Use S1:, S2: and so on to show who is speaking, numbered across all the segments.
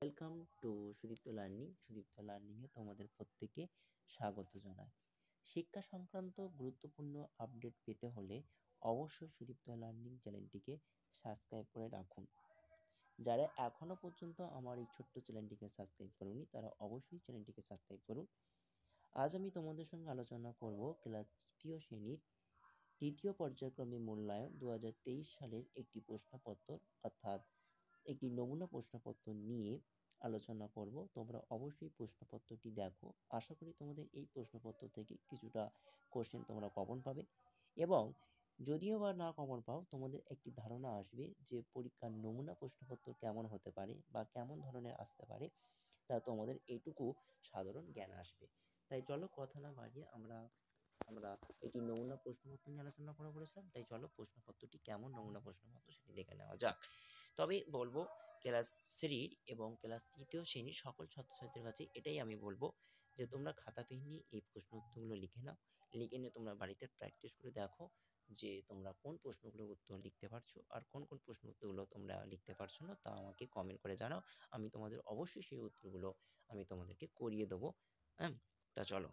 S1: Welcome to Sudipta লার্নিংয়ে তোমাদের প্রত্যেকে স্বাগত জানাই। শিক্ষা সংক্রান্ত গুরুত্বপূর্ণ আপডেট পেতে হলে অবশ্যই সুদীপ্ত লার্নিং চ্যানেলটিকে সাবস্ক্রাইব করে রাখুন। যারা এখনও পর্যন্ত আমার এই ছোট্ট চ্যানেলটিকে সাবস্ক্রাইব করুনি তারা অবশ্যই চ্যানেলটিকে সাবস্ক্রাইব করুন। আজ আমি তোমাদের সঙ্গে আলোচনা করব ক্লাস তৃতীয় শ্রেণীর তৃতীয় পর্যায়ক্রমে মূল্যায়ন 2023 সালের একটি প্রশ্নপত্র অর্থাৎ একটি নমুনা প্রশ্নপত্র নিয়ে আলোচনা করব। তোমরা অবশ্যই প্রশ্নপত্রটি দেখো। আশা করি তোমাদের এই প্রশ্নপত্র থেকে কিছুটা কোশ্চেন তোমরা কমন পাবে এবং যদিও বা না কমন পাও তোমাদের একটি ধারণা আসবে যে পরীক্ষার নমুনা প্রশ্নপত্র কেমন হতে পারে বা কেমন ধরনের আসতে পারে, তা তোমাদের এইটুকু সাধারণ জ্ঞান আসবে। তাই চলো কথা না বাড়িয়ে আমরা এটি নমুনা প্রশ্নপত্র নিয়ে আলোচনা করা বলেছিলাম, তাই চলো প্রশ্নপত্রটি কেমন নমুনা প্রশ্নপত্র সেটি দেখে নেওয়া যাক। তবে বলবো ক্লাস 3 এবং ক্লাস তৃতীয় শ্রেণীর সকল ছাত্রছাত্রীদের কাছে এটাই আমি বলবো যে তোমরা খাতা পেন নিয়ে এই প্রশ্ন উত্তরগুলো লিখে নাও। লিখে নিয়ে তোমরা বাড়িতে প্র্যাকটিস করে দেখো যে তোমরা কোন প্রশ্নগুলোর উত্তর লিখতে পারছো আর কোন কোন প্রশ্ন উত্তরগুলো তোমরা লিখতে পারছো না, তা আমাকে কমেন্ট করে জানাও। আমি তোমাদের অবশ্যই সেই উত্তরগুলো আমি তোমাদেরকে করিয়ে দেবো। হ্যাঁ, তা চলো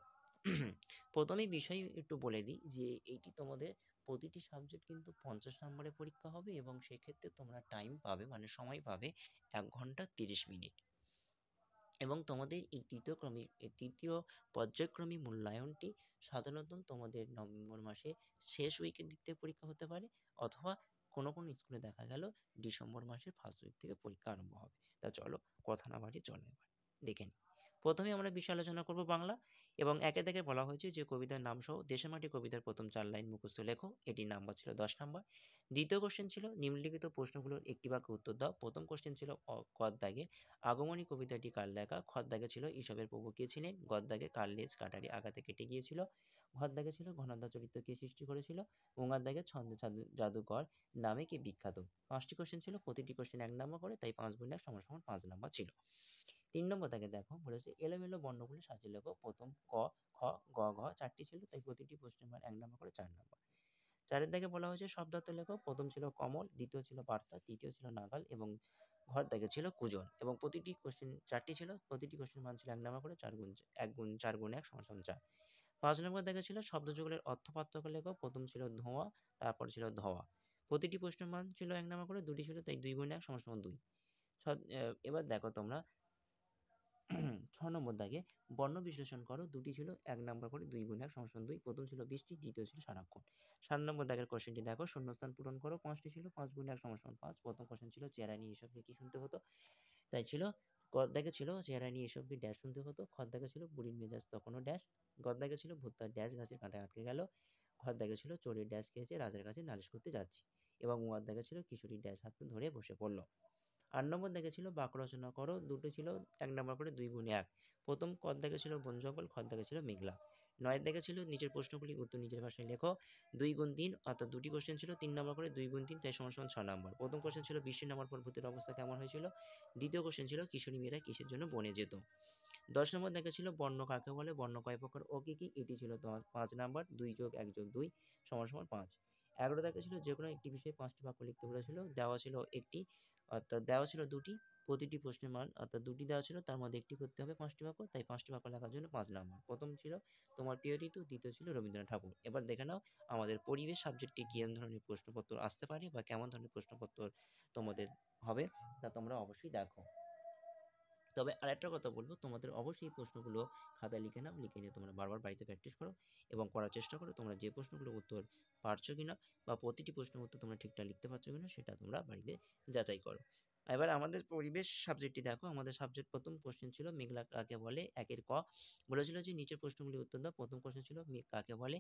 S1: প্রথমেই বিষয় একটু বলে দিই যে এইটি তোমাদের প্রতিটি সাবজেক্ট কিন্তু 50 নম্বরের পরীক্ষা হবে এবং সেক্ষেত্রে তোমরা টাইম পাবে, মানে সময় পাবে 1 ঘন্টা 30 মিনিট। এবং তোমাদের এই তৃতীয় পর্যায়ক্রমিক মূল্যায়নটি সাধারণত তোমাদের নভেম্বর মাসে শেষ উইকের দিক থেকে পরীক্ষা হতে পারে, অথবা কোনো কোনো স্কুলে দেখা গেল ডিসেম্বর মাসের ফার্স্ট উইক থেকে পরীক্ষা আরম্ভ হবে। তা চলো কথা না বাড়িয়ে চলো এবার দেখে নিই। প্রথমে আমরা বিষয় আলোচনা করব বাংলা, এবং একে দেখে বলা হয়েছে যে কবিতার নাম সহ দেশে মাটি কবিতার প্রথম 4 লাইন মুখস্থ লেখো। এটির নাম্বার ছিল 10 নম্বর। দ্বিতীয় কোশ্চেন ছিল নিম্নলিখিত প্রশ্নগুলোর একটি বাক্যে উত্তর দাও। প্রথম কোশ্চেন ছিল ক দাগে আগমনী কবিতাটি কার লেখা? খ দাগে ছিল ঈশপের প্রভু কে ছিলেন? গ দাগে কার লেজ কাটারি আঘাতে কেটে গিয়েছিল? ঘ দাগে ছিল ঘনাদা চরিত্র কে সৃষ্টি করেছিল? উঙার দাগে ছন্দে জাদুকর নামে কে বিখ্যাত? 5টি কোশ্চেন ছিল, প্রতিটি কোশ্চেন 1 নম্বর করে, তাই 5 গুণ 1 সমান সমান 5 নম্বর ছিল। 3 নম্বর দাগে দেখো বলেছে এলোমেলো বর্ণগুলি সাজিয়ে লেখো। প্রথম ক, খ, গ, ঘ 4টি ছিল, তাই প্রতিটি প্রশ্নের মান 1 নম্বর করে 4 নম্বর। 4 দাগে বলা হয়েছে শব্দার্থ লেখো। প্রথম ছিল কমল, দ্বিতীয় ছিল বার্তা, তৃতীয় ছিল নাগাল এবং ঘর দাগে ছিল কুজন। এবং প্রতিটি কোশ্চেন 4টি ছিল, প্রতিটি কোশ্চেন মান ছিল 1 নম্বর করে, 4 গুণ 1 সমান সমান 4। 5 নম্বর দাগে ছিল শব্দযুগলের অর্থ পার্থক্য লেখো। প্রথম ছিল ধোঁয়া, তারপর ছিল ধোয়া। প্রতিটি প্রশ্নের মান ছিল 1 নম্বর করে, দুটি ছিল, তাই 2 গুণ 1 সমান সমান 2। এবার দেখো তোমরা 6 নম্বর দাগে বর্ণ বিশ্লেষণ করো। দুটি ছিল 1 নম্বর করে, 2 গুণ 1 সমান সমান 2। প্রথম ছিল বৃষ্টি, দ্বিতীয় ছিল সারাক্ষণ। 7 নম্বর দাগের কোশ্চেনটি দেখো, শূন্যস্থান পূরণ করো। 5টি ছিল, 5 গুণ 1 সমান সমান 5। প্রথম কোশ্চেন ছিল চেহারা নিয়ে এসবকে কি শুনতে হতো? তাই ছিল ক দাগে ছিল চেহারা নিয়ে এসবকে ড্যাশ শুনতে হতো। খ দাগে ছিল বুড়ির মেজাজ তখনও ড্যাশ। গ দাগে ছিল ভুট্টার ড্যাশ গাছের কাঁটায় আটকে গেল। ঘ দাগে ছিল চোরের ড্যাশ খেয়েছে রাজার কাছে নালিশ করতে যাচ্ছি। এবং উয়ার দাগে ছিল কিশোরীর ড্যাশ হাতে ধরে বসে পড়ল। 8 নম্বর দাগে ছিল বাক্য রচনা করো। দুটো ছিল 1 নম্বর করে, 2 গুণ 1। প্রথম ক দাগে ছিল বন জঙ্গল, খ দাগে ছিল মেঘলা। 9 দাগে ছিল নিচের প্রশ্নগুলির উত্তর নিজের ভাষায় লেখো। 2 গুণ 3, অর্থাৎ দুটি কোশ্চেন ছিল 3 নম্বর করে, 2 গুণ 3 তাই সমান সমান 6 নম্বর। প্রথম কোশ্চেন ছিল বৃষ্টি নামার পর ভূতের অবস্থা কেমন হয়েছিল? দ্বিতীয় কোশ্চেন ছিল কিশোরী মেয়েরা কিসের জন্য বনে যেত? 10 নম্বর দাগে ছিল বর্ণ কাকে বলে? বর্ণ কয় প্রকার ও কি কি? এটি ছিল তোমার 5 নাম্বার। 2 যোগ 1 যোগ 2 সমান সমান 5। 11 দাগে ছিল যে কোনো একটি বিষয়ে 5টি বাক্য লিখতে বলেছিল। দেওয়া ছিল একটি, অর্থাৎ দেওয়া ছিল দুটি। প্রতিটি প্রশ্নের মান অর্থাৎ দুটি দেওয়া ছিল, তার মধ্যে একটি করতে হবে 5টি বাক্য, তাই 5টি বাক্য লেখার জন্য 5 নাম্বার। প্রথম ছিল তোমার প্রিয় ঋতু, দ্বিতীয় ছিল রবীন্দ্রনাথ ঠাকুর। এবার দেখে নাও আমাদের পরিবেশ সাবজেক্টে কেমন ধরনের প্রশ্নপত্র আসতে পারে বা কেমন ধরনের প্রশ্নপত্র তোমাদের হবে, তা তোমরা অবশ্যই দেখো। তবে আরেকটা কথা বলবো, তোমাদের অবশ্যই এই প্রশ্নগুলো খাতায় লিখে নাও। লিখে নিয়ে তোমরা বারবার বাড়িতে প্র্যাকটিস করো এবং করার চেষ্টা করো তোমরা যে প্রশ্নগুলো উত্তর পারছো কিনা বা প্রতিটি প্রশ্নের উত্তর তোমরা ঠিকঠাক লিখতে পারছো কিনা সেটা তোমরা বাড়িতে যাচাই করো। এবার আমাদের পরিবেশ সাবজেক্টটি দেখো। আমাদের সাবজেক্ট প্রথম কোশ্চেন ছিল মেঘলা কাকে বলে? 1-এর ক বলেছিল যে নিচের প্রশ্নগুলি উত্তর দাও। প্রথম কোশ্চেন ছিল মেঘ কাকে বলে?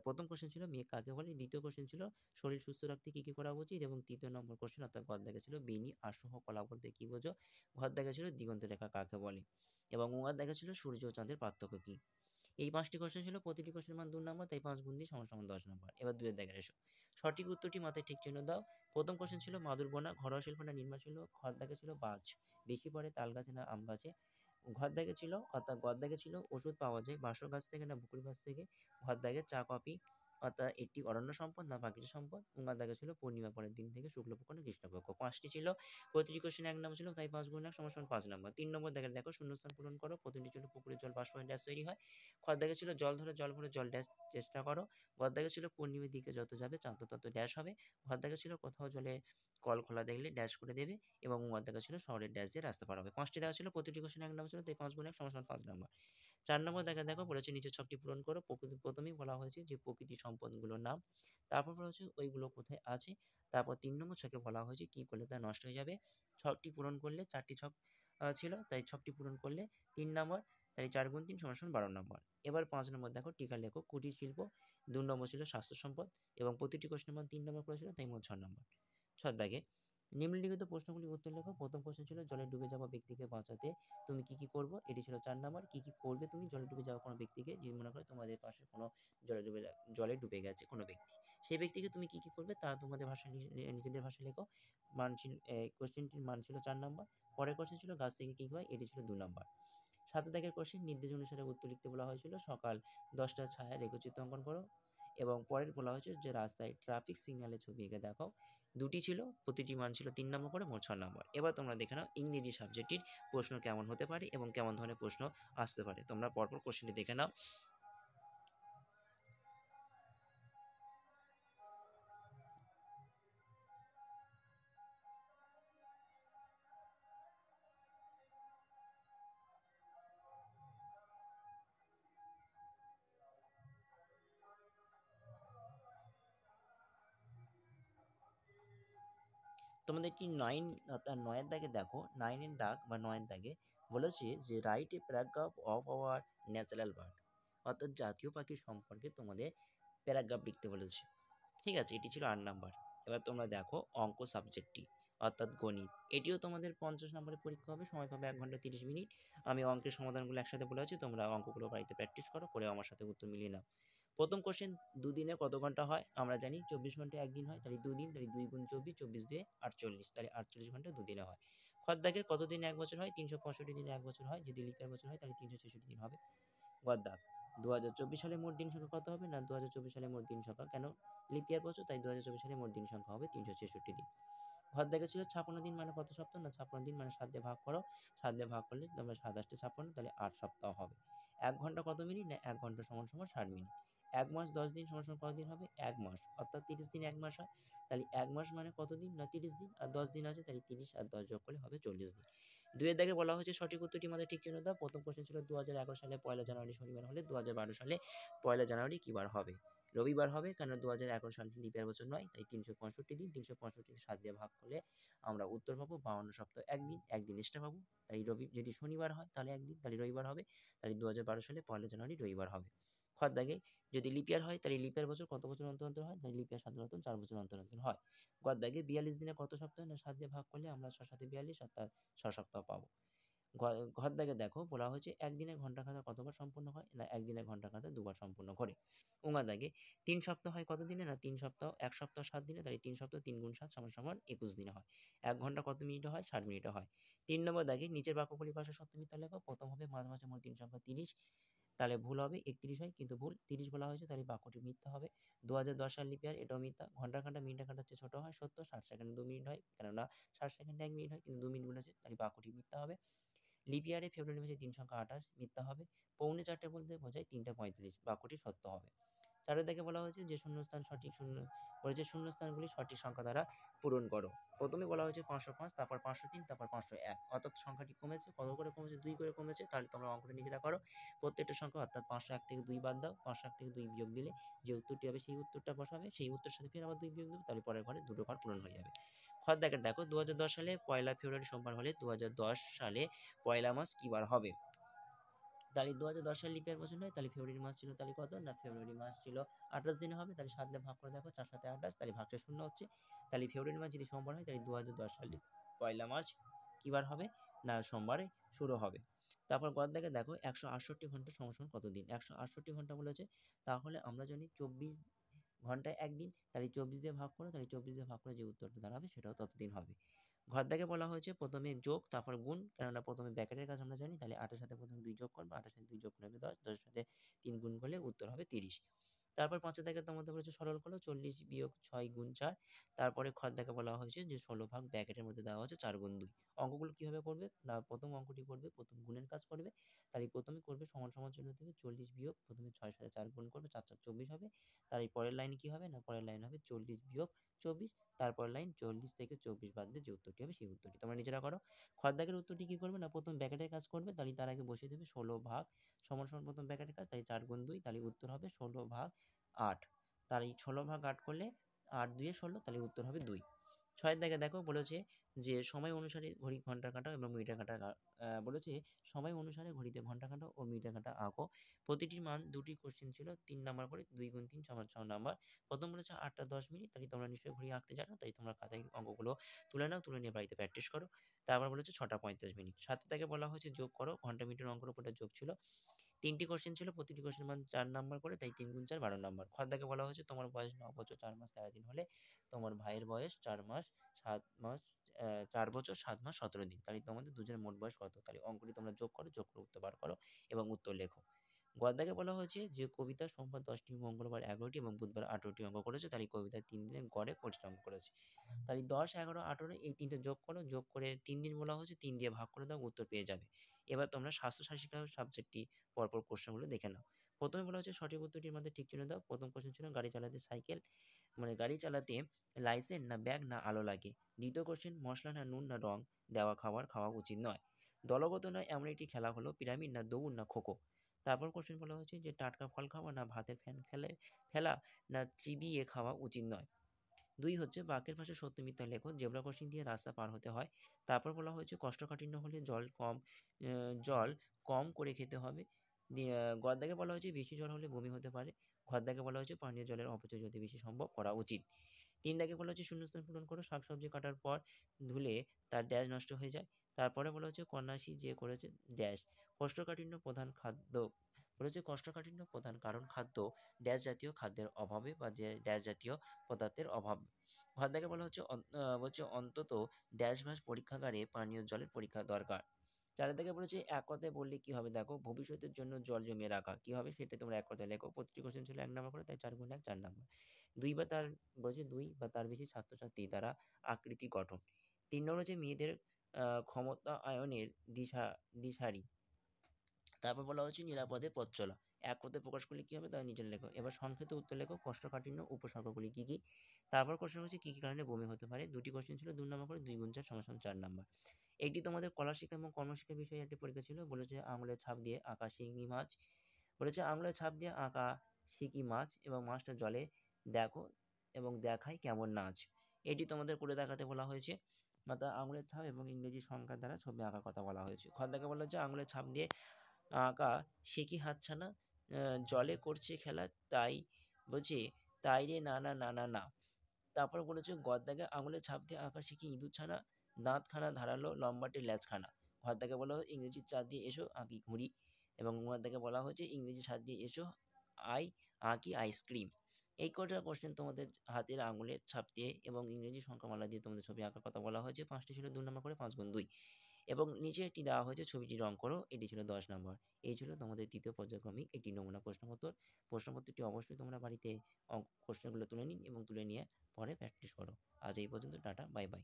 S1: প্রথম কোশ্চেন ছিল মেঘ কাকে বলে। দ্বিতীয় কোশ্চেন ছিল শরীর সুস্থ রাখতে কী কী করা উচিত, এবং তৃতীয় নম্বর কোশ্চেন অর্থাৎ গদ দেখা ছিল বেনি আসহ কলা বলতে কী বোঝো? ঘর দেখা ছিল দিগন্ত রেখা কাকে বলে, এবং উঙার দেখা ছিল সূর্য ও চাঁদের পার্থক্য কী। এই 5টি কোশ্চেন ছিল, প্রতিটি কোশ্চেনের মান 2 নম্বর, তাই 5 গুণ 2 সমান সমান 10 নম্বর। এবার 2 এর দাগের এসো। সঠিক উত্তরটি মাথায় ঠিক চিহ্ন দাও। প্রথম কোশ্চেন ছিল মাদুর বোনা ঘরোয়া শিল্প না নির্মাণ ছিল? ঘর দাগে ছিল বাজ বেশি পড়ে তাল গাছে না আম গাছে? ঘর দাগে ছিল, অর্থাৎ গদ দাগে ছিল ওষুধ পাওয়া যায় বাঁশর গাছ থেকে না বকুল গাছ থেকে? ঘর দাগে চা কফি অর্থাৎ এটি অরণ্য সম্পদ না প্রাকৃতিক সম্পদ। উঙ্গার দাগে ছিল পূর্ণিমা পরের দিন থেকে শুক্লপক্ষ না কৃষ্ণপক্ষ। 5টি ছিল, প্রতিটি কোশ্চেন 1 নম্বর ছিল, তাই 5 গুণ 1 = 5 নম্বর। 3 নম্বর দাগে দেখো শূন্যস্থান পূরণ করো। প্রতিটি ছিল পুকুরের জল বাষ্প হয়ে ড্যাশ তৈরি হয়। খ দাগে ছিল জল ধরে জল ভরে জল ড্যাশ চেষ্টা করো। গ দাগে ছিল পূর্ণিমার দিকে যত যাবে চাঁদ তত ড্যাশ হবে। ঘ দাগে ছিল কোথাও জলে কল খোলা দেখলে ড্যাশ করে দেবে এবং উঙ্গার দাগে ছিল শহরের ড্যাশ দিয়ে রাস্তা পার হবে। 5টি দেওয়া ছিল, প্রতিটি কোশ্চেন 1 নম্বর ছিল, তাই 5 গুণ 1 = 5 নম্বর। 4 নম্বর দাগে দেখো বলেছে নিচের ছকটি পূরণ করো। প্রথমেই বলা হয়েছে যে প্রকৃতি সম্পদগুলোর নাম, তারপর বলা হয়েছে ওইগুলো কোথায় আছে, তারপর 3 নম্বর ছকে বলা হয়েছে কি করলে তা নষ্ট হয়ে যাবে। ছকটি পূরণ করলে 4টি ছক ছিল, তাই ছকটি পূরণ করলে 3 নম্বর, তাই 4 গুণ 3 = 12 নম্বর। এবার 5 নম্বর দেখো টিকা লেখো। কুটির শিল্প 2 নম্বর ছিল স্বাস্থ্য সম্পদ এবং প্রতিটি কোশ্চেনের মধ্যে 3 নম্বর করেছিল, তাই মোট 6 নম্বর। 6 দাগে নিম্নলিখিত প্রশ্নগুলি উত্তর লেখো। প্রথম প্রশ্ন ছিল জলে ডুবে যাওয়া ব্যক্তিকে বাঁচাতে তুমি কি কি করবে, এটি ছিল 4 নম্বর। কি কি করবে তুমি জলে ডুবে যাওয়া কোনো ব্যক্তিকে, যদি মনে করো তোমাদের পাশে কোনো জলে ডুবে গেছে কোনো ব্যক্তি, সেই ব্যক্তিকে তুমি কি কি করবে তা তোমাদের ভাষায় নিজেদের ভাষায় লেখো। মান ছিল কোশ্চেনটির মান ছিল 4 নম্বর। পরের কোশ্চেন ছিল গাছ থেকে কি হয়, এটি ছিল 2 নম্বর। 7 দাগের কোশ্চেন নির্দেশ অনুসারে উত্তর লিখতে বলা হয়েছিল। সকাল 10টার ছায়া রেখাচিত্র অঙ্কন করো এবং পরের বলা হয়েছে যে রাস্তায় ট্রাফিক সিগন্যালের ছবি এঁকে দেখাও। দুটি ছিল, প্রতিটি মান ছিল 3 নম্বর করে, মোট 6 নম্বর। এবার তোমরা দেখে নাও ইংরেজি সাবজেক্টটির প্রশ্ন কেমন হতে পারে এবং কেমন ধরনের প্রশ্ন আসতে পারে। তোমরা পরপর কোশ্চেনটি দেখে নাও। তোমাদের কি 9 অর্থাৎ 9 দাগে দেখো, 9 দাগ বা 9 দাগে বলেছে যে write a paragraph of our natural bird, অর্থাৎ জাতীয় পাখি সম্পর্কে তোমাদের প্যারাগ্রাফ লিখতে বলেছে। ঠিক আছে, এটি ছিল 8 নাম্বার। এবার তোমরা দেখো অঙ্ক সাবজেক্টটি অর্থাৎ গণিত, এটিও তোমাদের 50 নম্বরের পরীক্ষা হবে, সময় পাবে 1 ঘন্টা 30 মিনিট। আমি অঙ্কের সমাধানগুলো একসাথে বলে আছি, তোমরা অঙ্কগুলো বাড়িতে প্র্যাকটিস করো, করে আমার সাথে উত্তর মিলিয়ে নাও। প্রথম কোশ্চেন, দুদিনে কত ঘন্টা হয়, আমরা জানি 24 ঘন্টা একদিন হয়, তাহলে দুদিন, তাহলে 2 গুণ 24, 24 দিয়ে 48, তাহলে 48 ঘন্টা দুদিনে হয়। খদ্দাগের কত দিনে 1 বছর হয়, 365 দিনে 1 বছর হয়, যদি লিপিয়ার বছর হয় তাহলে 366 দিন হবে। গদ্দাক 2024 সালে মোট দিন সংখ্যা কত হবে, না 2024 সালে মোট দিন সংখ্যা, কেন লিপিয়ার বছর তাই 2024 সালে মোট দিন সংখ্যা হবে 366 দিন। ঘর দেখেছিল 56 দিন মানে কত সপ্তাহ, না 56 দিন মানে 7 দিয়ে ভাগ করো, 7 দিয়ে ভাগ করলে তোমরা 27 56, তাহলে 8 সপ্তাহ হবে। 1 ঘন্টা কত মিনিট, না 1 ঘন্টা সমান সমান 60 মিনিট। 1 মাস 10 দিন সমান সমান কত দিন হবে, 1 মাস, অর্থাৎ 30 দিন 1 মাস হয়, তাহলে 1 মাস মানে কত দিন, না 30 দিন, আর 10 দিন আছে তাহলে 30 আর 10 যোগ করলে হবে 40 দিন। 2 এর দাগে বলা হয়েছে সঠিক উত্তরটি আমাদের ঠিক চিহ্ন দাও। প্রথম কোশ্চেন ছিল 2011 সালে 1 জানুয়ারি শনিবার হলে 2012 সালে 1 জানুয়ারি কি বার হবে, রবিবার হবে, কারণ 2011 সাল লিপিয়ার বছর নয়, তাই 365 দিন, 365 7 দিয়ে ভাগ করলে আমরা উত্তর পাবো 52 সপ্তাহ একদিন, একদিন এক্সট্রা পাবো, তাই রবি যদি শনিবার হয় তাহলে একদিন, তাহলে রবিবার হবে, তাহলে 2012 সালে 1 জানুয়ারি রবিবার হবে। খর দাগে যদি লিপিয়ার হয় তাহলে লিপিয়ার বছর কত বছর অন্তর অন্তর হয়, তাহলে লিপিয়ার সাধারণত 4 বছর অন্তর অন্তর হয়। গর দাগে 42 দিনে কত সপ্তাহ, না 7 দিয়ে ভাগ করলে আমরা 6 7 42 অর্থাৎ 6 সপ্তাহ পাবো। ঘর দাগে দেখো বলা হয়েছে একদিনে ঘন্টা কাঁটা কতবার সম্পূর্ণ হয়, না একদিনে ঘন্টা কাঁটা 2বার সম্পূর্ণ করে। উঙা দাগে 3 সপ্তাহ হয় কত দিনে, না 3 সপ্তাহ, 1 সপ্তাহ 7 দিনে, তাই 3 সপ্তাহ 3 গুণ 7 সমান সমান 21 দিনে হয়। 1 ঘন্টা কত মিনিটে হয়, 60 মিনিটে হয়। 3 নম্বর দাগে নিচের বাক্যগুলি পাশে সত্য মিথ্যা লেখো। প্রথম হবে মাঝে মাঝে মোট দিন সংখ্যা 30, তাহলে ভুল হবে, 31 হয় কিন্তু ভুল, 30 বলা হয়েছে, তাহলে বাক্যটি মিথ্যা হবে। 2010 সাল লিপিয়ার, এটাও মিথ্যা। ঘন্টার কাঁটা মিনিটের কাঁটার চেয়ে ছোট হয়, সত্য। 60 সেকেন্ডে 2 মিনিট হয়, কেননা 60 সেকেন্ডে 1 মিনিট হয়, কিন্তু 2 মিনিট বলেছে, তাহলে বাক্যটি মিথ্যা হবে। লিপিয়ারে ফেব্রুয়ারি মাসে দিন সংখ্যা 28, মিথ্যা হবে। পৌনে 4টে বলতে বোঝায় 3:35, বাক্যটি সত্য হবে। 4 দাগে বলা হয়েছে যে শূন্যস্থান সঠিক শূন্য বলেছে, শূন্যস্থানগুলি সঠিক সংখ্যা দ্বারা পূরণ করো। প্রথমে বলা হয়েছে 505, তারপর 503, তারপর 501, অর্থাৎ সংখ্যাটি কমেছে, কত করে কমেছে, 2 করে কমেছে, তাহলে তোমরা অঙ্কটা নিজেরা করো। প্রত্যেকটা সংখ্যা অর্থাৎ 501 থেকে 2 বাদ দাও, 501 থেকে 2 বিয়োগ দিলে যে উত্তরটি হবে সেই উত্তরটা বসাবে, সেই উত্তরের সাথে ফের আবার 2 বিয়োগ দেবে, তাহলে পরের ঘরে দুটো ঘর পূরণ হয়ে যাবে। খর দাগের দেখো 2010 সালে 1 ফেব্রুয়ারি সোমবার হলে 2010 সালে 1 মাস কি বার হবে, তাহলে 2010 সাল লিপিয়ার বছর নয়, তাহলে ফেব্রুয়ারি মাস ছিল, তাহলে কত, না ফেব্রুয়ারি মাস ছিল 28 দিনে হবে, তাহলে 7 দিয়ে ভাগ করে দেখো, 4 7 28, তাহলে ভাগটা শূন্য হচ্ছে, তাহলে ফেব্রুয়ারি মাস যদি সোমবার হয় তাহলে 2010 সালে 1 মাস কি বার হবে, না সোমবারে শুরু হবে। তারপর গদ দেখে দেখো 168 ঘন্টা সমান সমান কত দিন, 168 ঘন্টা বলেছে, তাহলে আমরা জানি 24 ঘন্টায় একদিন, তাহলে 24 দিয়ে ভাগ করো, তাহলে 24 দিয়ে ভাগ করে যে উত্তরটা দাঁড়াবে সেটাও ততদিন হবে। ঘর দাগে বলা হয়েছে প্রথমে যোগ তারপর গুণ, কেননা প্রথমে ব্র্যাকেটের কাজ আমরা জানি, তাহলে 8 এর সাথে প্রথমে 2 যোগ করবো, 8 এর সাথে 2 যোগ করলে হবে 10, 10 এর সাথে 3 গুণ করলে উত্তর হবে 30। তারপর 5 দাগে তোমাদের বলেছে সরল করো, 40 বিয়োগ 6 গুণ 4। তারপরে খ দাগে বলা হয়েছে যে 16 ভাগ ব্র্যাকেটের মধ্যে দেওয়া হচ্ছে 4 গুণ 2। অঙ্কগুলো কিভাবে করবে না, প্রথম অঙ্কটি করবে, প্রথম গুণের কাজ করবে। তাই প্রথমে করবে সমান সমান চিহ্ন দেবে, 40 বিয়োগ প্রথমে 6 সাথে 4 গুণ করবে, 4 4 24 হবে। তার এই পরের লাইনে কি হবে না, পরের লাইন হবে 40 বিয়োগ 24, তারপর লাইন 40 থেকে 24 বাদ দিয়ে যে উত্তরটি হবে সেই উত্তরটি তোমরা নিজেরা করো। খ দাগের উত্তরটি কি করবে না, প্রথম ব্র্যাকেটের কাজ করবে, তাহলে তার আগে বসিয়ে দেবে 16 ভাগ সমান সমান প্রথম ব্র্যাকেটের কাজ, তাই 4 গুণ 2, তাহলে উত্তর হবে 16 ভাগ 8। তার এই 16 ভাগ 8 করলে 8 2 16, তাহলে উত্তর হবে 2। 6 দাগে দেখো বলেছে যে সময় অনুসারে ঘড়ি ঘন্টা কাঁটা এবং মিটার কাঁটা বলেছে সময় অনুসারে ঘড়িতে ঘন্টা কাঁটা ও মিটার কাঁটা আঁকো। প্রতিটির মান দুটি কোশ্চেন ছিল, 3 নাম্বার করে, 2 গুণ 3 সমান 6 নাম্বার। প্রথম বলেছে 8টা 10 মিনিট, তাহলে তোমরা নিশ্চয়ই ঘড়ি আঁকতে জানো, তাই তোমরা খাতায় অঙ্কগুলো তুলে নাও, তুলে নিয়ে বাড়িতে প্র্যাকটিস করো। তারপর বলেছে 6টা 35 মিনিট। 7 থেকে বলা হয়েছে যোগ করো, ঘন্টা মিটার অঙ্কের উপরটা যোগ ছিল। 3টি কোশ্চেন ছিল, প্রতিটি কোশ্চেন মান 4 নাম্বার করে, তাই 3 গুণ 4 12 নাম্বার। খ দাগে বলা হয়েছে তোমার বয়স 9 বছর 4 মাস 13 দিন হলে তোমার ভাইয়ের বয়স 4 মাস 7 মাস 4 বছর 7 মাস 17 দিন, তাহলে তোমাদের দুজনের মোট বয়স কত? তাহলে অঙ্কটি তোমরা যোগ করো, যোগ করে উত্তর বার করো এবং উত্তর লেখো। গ দাগে বলা হয়েছে যে কবিতা সোমবার 10টি, মঙ্গলবার 11টি এবং বুধবার 18টি অঙ্ক করেছে, তাহলে কবিতার 3 দিনে গড়ে কয়টি অঙ্ক করেছে? তাহলে 10 11 18 এই তিনটে যোগ করো, যোগ করে 3 দিন বলা হয়েছে, 3 দিয়ে ভাগ করে দাও, উত্তর পেয়ে যাবে। এবার তোমরা স্বাস্থ্য সাথিকা সাবজেক্টটি পরপর কোশ্চেনগুলো দেখে নাও। প্রথমে বলা হচ্ছে সঠিক উত্তরটির মধ্যে ঠিক চিহ্ন দাও। প্রথম কোশ্চেন ছিল গাড়ি চালাতে সাইকেল মানে গাড়ি চালাতে লাইসেন্স না ব্যাগ না আলো লাগে। দ্বিতীয় কোশ্চেন মশলা না নুন না রং দেওয়া খাবার খাওয়া উচিত নয়। দলগত নয় এমন একটি খেলা হলো পিরামিড না দৌড় না খোখো। তারপর কোশ্চেন বলা হচ্ছে যে টাটকা ফল খাওয়া না ভাতের ফ্যান ফেলা না চিবিয়ে খাওয়া উচিত নয়। 2 হচ্ছে বাঁকের পাশে সত্য মিথ্যা লেখো, জেব্রা ক্রসিং দিয়ে রাস্তা পার হতে হয়। তারপর বলা হয়েছে কোষ্ঠকাঠিন্য হলে জল কম করে খেতে হবে। গ দাগে বলা হয়েছে বেশি জল হলে বমি হতে পারে। ঘ দাগে বলা হয়েছে পানীয় জলের অপচয় যত বেশি সম্ভব করা উচিত। 3 দাগে বলা হচ্ছে শূন্যস্থান পূরণ করো, শাকসবজি কাটার পর ধুলে তার ড্যাশ নষ্ট হয়ে যায়। তারপরে বলা হচ্ছে কন্যাশ্রী যে করেছে ড্যাশ। কোষ্ঠকাঠিন্য প্রধান খাদ্য বলেছে কোষ্ঠকাঠিন্য প্রধান কারণ খাদ্য ড্যাশ জাতীয় খাদ্যের অভাবে বা যে ড্যাশ জাতীয় পদার্থের অভাব। ঘর দাগে বলা হচ্ছে অন্তত ড্যাশ মাস পরীক্ষাগারে পানীয় জলের পরীক্ষা দরকার। 4 দাগে বলেছে এক কথায় বললে কি হবে, দেখো ভবিষ্যতের জন্য জল জমিয়ে রাখা কি হবে সেটা তোমরা এক কথায় লেখো। প্রতিটি কোশ্চেন ছিল 1 নাম্বার করে, তাই 4 গুণ 1 4 নাম্বার। 2 বা তার বলেছে 2 বা তার বেশি ছাত্রছাত্রী দ্বারা আকৃতি গঠন। 3 নম্বর হচ্ছে মেয়েদের ক্ষমতায়নের দিশারি। তারপর বলা হচ্ছে নিরাপদে পথ চলা। এক কথায় প্রকাশ করলে কি হবে তা নিজের লেখো। এবার সংক্ষিপ্ত উত্তর লেখো, কোষ্ঠকাঠিন্য উপসর্গগুলি কি কি। তারপর কোশ্চেন হচ্ছে কি কি কারণে বমি হতে পারে। দুটি কোশ্চেন ছিল 2 নম্বর করে, 2 গুণ 4 সমান 4 নাম্বার। একটি তোমাদের কলা শিক্ষা এবং কর্মশিক্ষা বিষয়ে একটি পরীক্ষা ছিল, বলেছে আঙুলের ছাপ দিয়ে আঁকা শিঙি মাছ। বলেছে আঙুলের ছাপ দিয়ে আঁকা শিকি মাছ এবং মাছটা জলে দেখো এবং দেখায় কেমন নাচ। এটি তোমাদের করে দেখাতে বলা হয়েছে। অর্থাৎ আঙুলের ছাপ এবং ইংরেজি সংখ্যার দ্বারা ছবি আঁকার কথা বলা হয়েছে। খ দাগে বলা হচ্ছে আঙুলের ছাপ দিয়ে আঁকা শিখি হাতছানা জলে করছে খেলা, তাই বলছে তাই রে না না না না না। তারপর বলেছে গদ দাগে আঙুলের ছাপ দিয়ে আঁকা শিখি ইঁদুরছানা দাঁতখানা ধারালো লম্বাটে ল্যাজখানা। ঘর দাগে বলা হয় ইংরেজি চাঁদ দিয়ে এসো আঁকি ঘুড়ি এবং ঘর দাগে বলা হয়েছে ইংরেজি ছাদ দিয়ে এসো আই আঁকি আইসক্রিম। এই কটা কোশ্চেন তোমাদের হাতের আঙুলের ছাপ দিয়ে এবং ইংরেজি সংখ্যামালা দিয়ে তোমাদের ছবি আঁকার কথা বলা হয়েছে। 5টি ছিল 2 নম্বর করে, 5 গুণ 2 এবং নিচে একটি দেওয়া হয়েছে ছবিটি রং করো, এটি ছিল 10 নম্বর। এই ছিল তোমাদের তৃতীয় পর্যায়ক্রমিক একটি নমুনা প্রশ্নপত্র। প্রশ্নপত্রটি অবশ্যই তোমরা বাড়িতে প্রশ্নগুলো তুলে নিন এবং তুলে নিয়ে পরে প্র্যাকটিস করো। আজ এই পর্যন্ত, টাটা, বাই বাই।